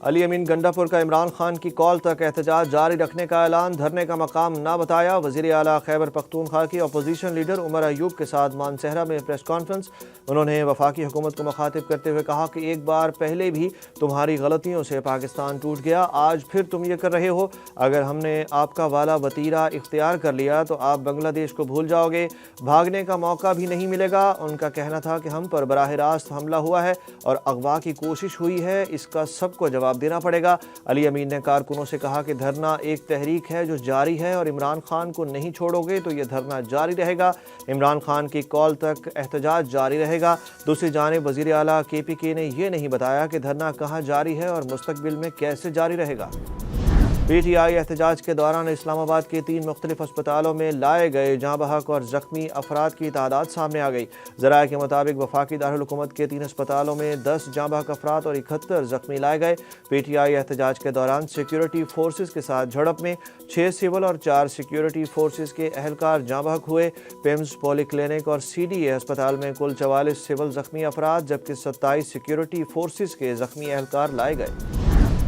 علی امین گنڈاپور کا عمران خان کی کال تک احتجاج جاری رکھنے کا اعلان، دھرنے کا مقام نہ بتایا۔ وزیر اعلیٰ خیبر پختونخوا کی اپوزیشن لیڈر عمر ایوب کے ساتھ مانسہرہ میں پریس کانفرنس۔ انہوں نے وفاقی حکومت کو مخاطب کرتے ہوئے کہا کہ ایک بار پہلے بھی تمہاری غلطیوں سے پاکستان ٹوٹ گیا، آج پھر تم یہ کر رہے ہو۔ اگر ہم نے آپ کا والا وتیرہ اختیار کر لیا تو آپ بنگلہ دیش کو بھول جاؤ گے، بھاگنے کا موقع بھی نہیں ملے گا۔ ان کا کہنا تھا کہ ہم پر براہ راست حملہ ہوا ہے اور اغوا کی کوشش ہوئی ہے، اس کا سب کو جواب دینا پڑے گا۔ علی امین نے کارکنوں سے کہا کہ دھرنا ایک تحریک ہے جو جاری ہے اور عمران خان کو نہیں چھوڑو گے تو یہ دھرنا جاری رہے گا۔ عمران خان کی کال تک احتجاج جاری رہے گا۔ دوسری جانب وزیر اعلیٰ KPK نے یہ نہیں بتایا کہ دھرنا کہاں جاری ہے اور مستقبل میں کیسے جاری رہے گا۔ PTI احتجاج کے دوران اسلام آباد کے 3 مختلف اسپتالوں میں لائے گئے جاں بحق اور زخمی افراد کی تعداد سامنے آ گئی۔ ذرائع کے مطابق وفاقی دارالحکومت کے 3 اسپتالوں میں 10 جاں بحق افراد اور 71 زخمی لائے گئے۔ PTI احتجاج کے دوران سیکیورٹی فورسز کے ساتھ جھڑپ میں 6 سول اور 4 سیکیورٹی فورسز کے اہلکار جاں بحق ہوئے۔ پیمز پولی کلینک اور CDA اسپتال میں کل 44 سول زخمی افراد جبکہ 27 سیکیورٹی فورسز کے زخمی اہلکار لائے گئے۔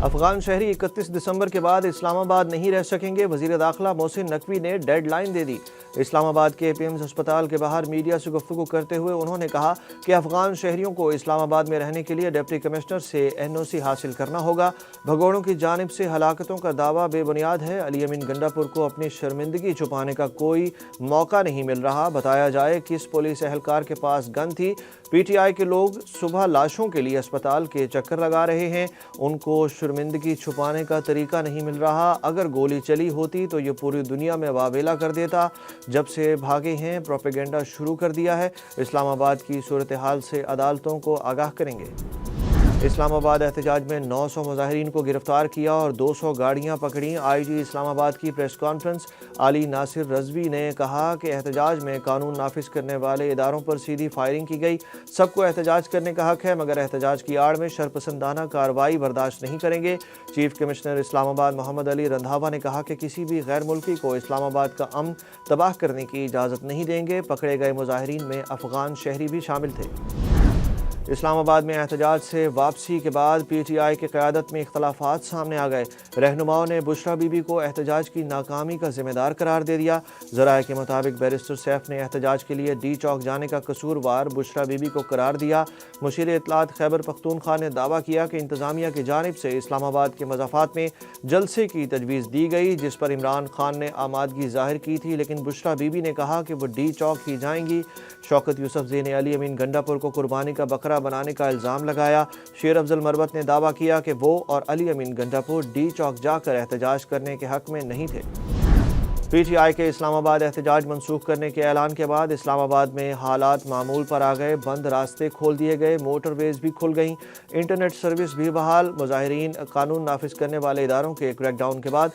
افغان شہری 31 دسمبر کے بعد اسلام آباد نہیں رہ سکیں گے، وزیر داخلہ محسن نقوی نے ڈیڈ لائن دے دی۔ اسلام آباد کے پیمز اسپتال کے باہر میڈیا سے گفتگو کرتے ہوئے انہوں نے کہا کہ افغان شہریوں کو اسلام آباد میں رہنے کے لیے ڈپٹی کمشنر سے NOC حاصل کرنا ہوگا۔ بھگوڑوں کی جانب سے ہلاکتوں کا دعویٰ بے بنیاد ہے۔ علی امین گنڈاپور کو اپنی شرمندگی چھپانے کا کوئی موقع نہیں مل رہا، بتایا جائے کس پولیس اہلکار کے پاس گن تھی۔ PTI کے لوگ صبح لاشوں کے لیے اسپتال کے چکر لگا رہے ہیں، ان کو شرمندگی چھپانے کا طریقہ نہیں مل رہا۔ اگر گولی چلی ہوتی تو یہ پوری دنیا میں واویلا کر دیتا۔ جب سے بھاگے ہیں پروپیگنڈا شروع کر دیا ہے۔ اسلام آباد کی صورتحال سے عدالتوں کو آگاہ کریں گے۔ اسلام آباد احتجاج میں 900 مظاہرین کو گرفتار کیا اور 200 گاڑیاں پکڑیں۔ IG اسلام آباد کی پریس کانفرنس۔ علی ناصر رضوی نے کہا کہ احتجاج میں قانون نافذ کرنے والے اداروں پر سیدھی فائرنگ کی گئی۔ سب کو احتجاج کرنے کا حق ہے مگر احتجاج کی آڑ میں شرپسندانہ کارروائی برداشت نہیں کریں گے۔ چیف کمشنر اسلام آباد محمد علی رندھاوا نے کہا کہ کسی بھی غیر ملکی کو اسلام آباد کا امن تباہ کرنے کی اجازت نہیں دیں گے۔ پکڑے گئے مظاہرین میں افغان شہری بھی شامل تھے۔ اسلام آباد میں احتجاج سے واپسی کے بعد PTI کی قیادت میں اختلافات سامنے آ گئے۔ رہنماؤں نے بشرا بی بی کو احتجاج کی ناکامی کا ذمہ دار قرار دے دیا۔ ذرائع کے مطابق بیرسٹر سیف نے احتجاج کے لیے D چوک جانے کا قصوروار بشرا بی بی کو قرار دیا۔ مشیر اطلاعات خیبر پختونخوا نے دعویٰ کیا کہ انتظامیہ کی جانب سے اسلام آباد کے مضافات میں جلسے کی تجویز دی گئی جس پر عمران خان نے آمادگی ظاہر کی تھی، لیکن بشرا بی بی نے کہا کہ وہ D چوک ہی جائیں گی۔ شوکت یوسفزئی نے علی امین گنڈاپور کو قربانی کا بکرا بنانے کا الزام لگایا۔ شیر افضل مربت نے دعویٰ کیا کہ وہ اور علی امین گنڈاپور D چوک جا کر احتجاج کرنے کے حق میں نہیں تھے۔ PTI کے اسلام آباد احتجاج منسوخ کرنے کے اعلان کے بعد اسلام آباد میں حالات معمول پر آ گئے۔ بند راستے کھول دیے گئے، موٹر ویز بھی کھل گئیں، انٹرنیٹ سروس بھی بحال۔ مظاہرین قانون نافذ کرنے والے اداروں کے کریک ڈاؤن کے بعد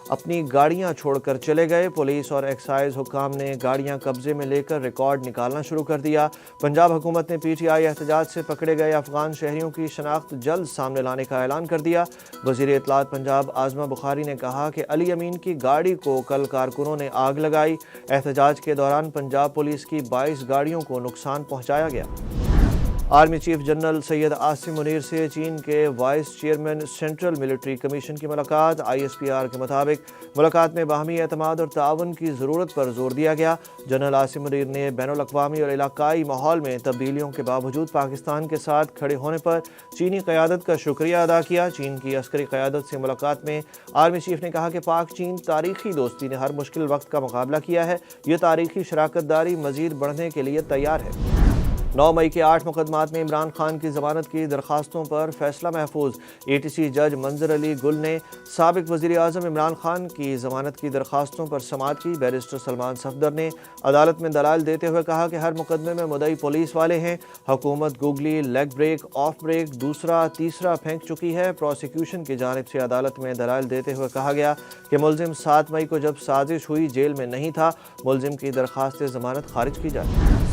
اپنی گاڑیاں چھوڑ کر چلے گئے۔ پولیس اور ایکسائز حکام نے گاڑیاں قبضے میں لے کر ریکارڈ نکالنا شروع کر دیا۔ پنجاب حکومت نے PTI احتجاج سے پکڑے گئے افغان شہریوں کی شناخت جلد سامنے لانے کا اعلان کر دیا۔ وزیر اطلاعات پنجاب عاصمہ بخاری نے کہا کہ علی امین کی گاڑی کو کل کارکنوں نے آگ لگائی۔ احتجاج کے دوران پنجاب پولیس کی 22 گاڑیوں کو نقصان پہنچایا گیا۔ Army chief general Syed Asim Munir سے چین کے vice chairman central military commission کی ملاقات۔ ISPR کے مطابق ملاقات میں باہمی اعتماد اور تعاون کی ضرورت پر زور دیا گیا۔ جنرل عاصم منیر نے بین الاقوامی اور علاقائی ماحول میں تبدیلیوں کے باوجود پاکستان کے ساتھ کھڑے ہونے پر چینی قیادت کا شکریہ ادا کیا۔ چین کی عسکری قیادت سے ملاقات میں آرمی چیف نے کہا کہ پاک چین تاریخی دوستی نے ہر مشکل وقت کا مقابلہ کیا ہے، یہ تاریخی شراکت داری مزید بڑھنے کے لیے تیار ہے۔ 9 مئی کے 8 مقدمات میں عمران خان کی ضمانت کی درخواستوں پر فیصلہ محفوظ۔ ETC جج منظر علی گل نے سابق وزیر اعظم عمران خان کی ضمانت کی درخواستوں پر سماعت کی۔ بیرسٹر سلمان صفدر نے عدالت میں دلائل دیتے ہوئے کہا کہ ہر مقدمے میں مدعی پولیس والے ہیں، حکومت googly league break of break دوسرا تیسرا پھینک چکی ہے۔ پروسیکیوشن کی جانب سے عدالت میں دلائل دیتے ہوئے کہا گیا کہ ملزم 7 مئی کو جب سازش ہوئی جیل میں نہیں تھا، ملزم کی درخواست ضمانت خارج کی جائے۔